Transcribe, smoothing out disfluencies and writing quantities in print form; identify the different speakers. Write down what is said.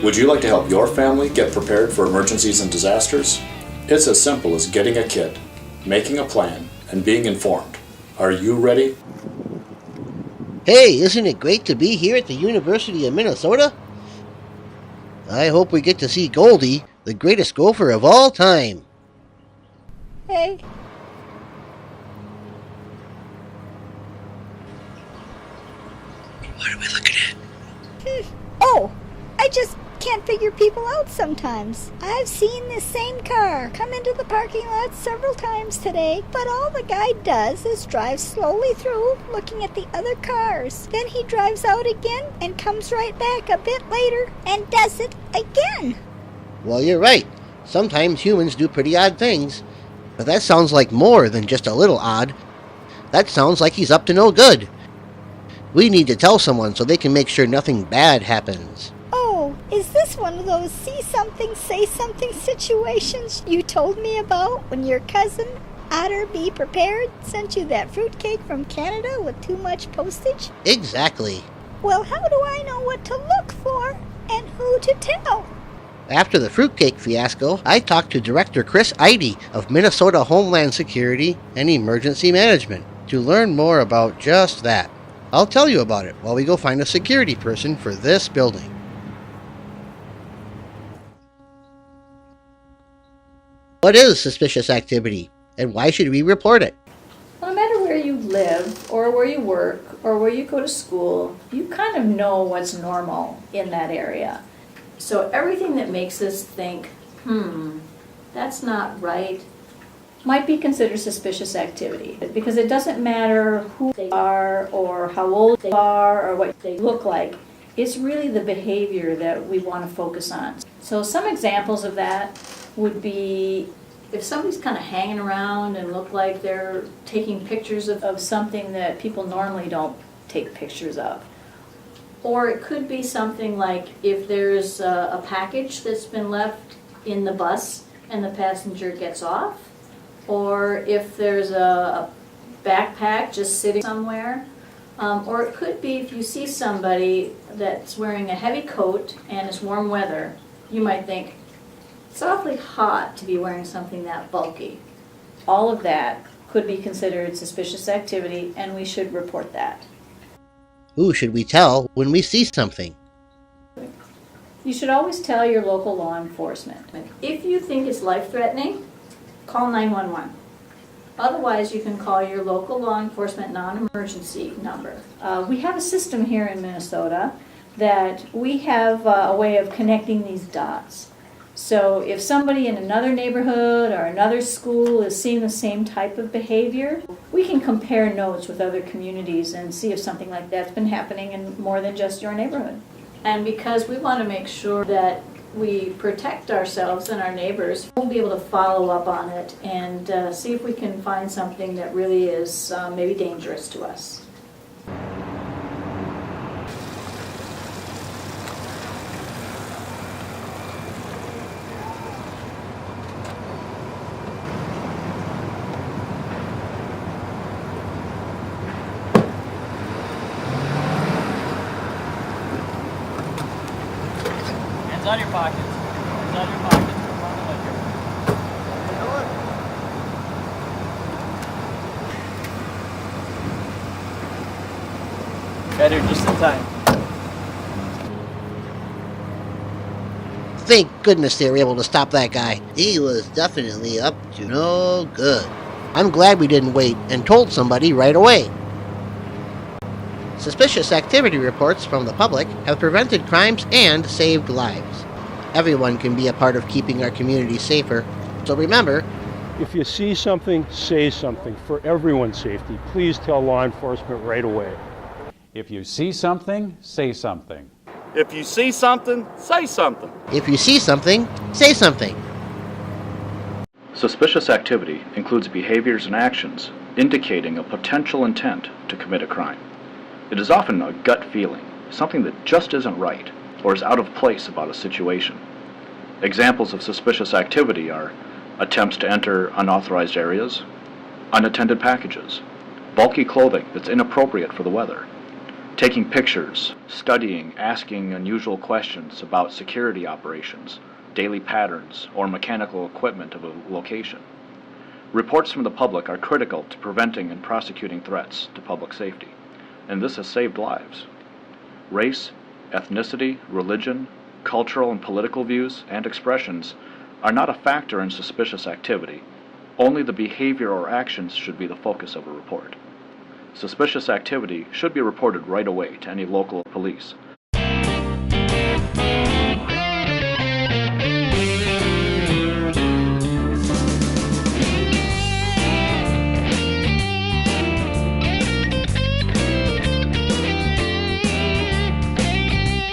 Speaker 1: Would you like to help your family get prepared for emergencies and disasters? It's as simple as getting a kit, making a plan, and being informed. Are you ready?
Speaker 2: Hey, isn't it great to be here at the University of Minnesota? I hope we get to see Goldie, the greatest gopher of all time.
Speaker 3: Hey.
Speaker 2: What are we looking at?
Speaker 3: Oh, I just can't figure people out sometimes. I've seen this same car come into the parking lot several times today, but all the guy does is drive slowly through, looking at the other cars. Then he drives out again and comes right back a bit later and does it again.
Speaker 2: Well, you're right. Sometimes humans do pretty odd things. But that sounds like more than just a little odd. That sounds like he's up to no good. We need to tell someone so they can make sure nothing bad happens.
Speaker 3: Oh, is this one of those see something, say something situations you told me about when your cousin, Otter Be Prepared, sent you that fruitcake from Canada with too much postage?
Speaker 2: Exactly.
Speaker 3: Well, how do I know what to look for and who to tell?
Speaker 2: After the fruitcake fiasco, I talked to Director Chris Eide of Minnesota Homeland Security and Emergency Management to learn more about just that. I'll tell you about it while we go find a security person for this building. What is suspicious activity, and why should we report it?
Speaker 4: Well, no matter where you live, or where you work, or where you go to school, you kind of know what's normal in that area. So everything that makes us think, that's not right, might be considered suspicious activity. Because it doesn't matter who they are, or how old they are, or what they look like. It's really the behavior that we want to focus on. So some examples of that would be if somebody's kind of hanging around and look like they're taking pictures of something that people normally don't take pictures of. Or it could be something like if there's a package that's been left in the bus and the passenger gets off. Or if there's a backpack just sitting somewhere. Or it could be if you see somebody that's wearing a heavy coat and it's warm weather, you might think, it's awfully hot to be wearing something that bulky. All of that could be considered suspicious activity, and we should report that.
Speaker 2: Who should we tell when we see something?
Speaker 4: You should always tell your local law enforcement. If you think it's life-threatening, call 911. Otherwise, you can call your local law enforcement non-emergency number. We have a system here in Minnesota that we have a way of connecting these dots. So if somebody in another neighborhood or another school is seeing the same type of behavior, we can compare notes with other communities and see if something like that's been happening in more than just your neighborhood. And because we want to make sure that we protect ourselves and our neighbors, we'll be able to follow up on it and see if we can find something that really is maybe dangerous to us.
Speaker 5: Hands on your pockets. Hands on your pockets. Come on the liquor. Better just in time.
Speaker 2: Thank goodness they were able to stop that guy. He was definitely up to no good. I'm glad we didn't wait and told somebody right away. Suspicious activity reports from the public have prevented crimes and saved lives. Everyone can be a part of keeping our community safer. So remember,
Speaker 6: if you see something, say something. For everyone's safety, please tell law enforcement right away.
Speaker 7: If you see something, say something.
Speaker 8: If you see something, say something.
Speaker 2: If you see something, say something.
Speaker 1: Suspicious activity includes behaviors and actions indicating a potential intent to commit a crime. It is often a gut feeling, something that just isn't right or is out of place about a situation. Examples of suspicious activity are attempts to enter unauthorized areas, unattended packages, bulky clothing that's inappropriate for the weather, Taking pictures, studying, asking unusual questions about security operations, daily patterns, or mechanical equipment of a location. Reports from the public are critical to preventing and prosecuting threats to public safety, and this has saved lives. Race, ethnicity, religion, cultural and political views and expressions are not a factor in suspicious activity. Only the behavior or actions should be the focus of a report. Suspicious activity should be reported right away to any local police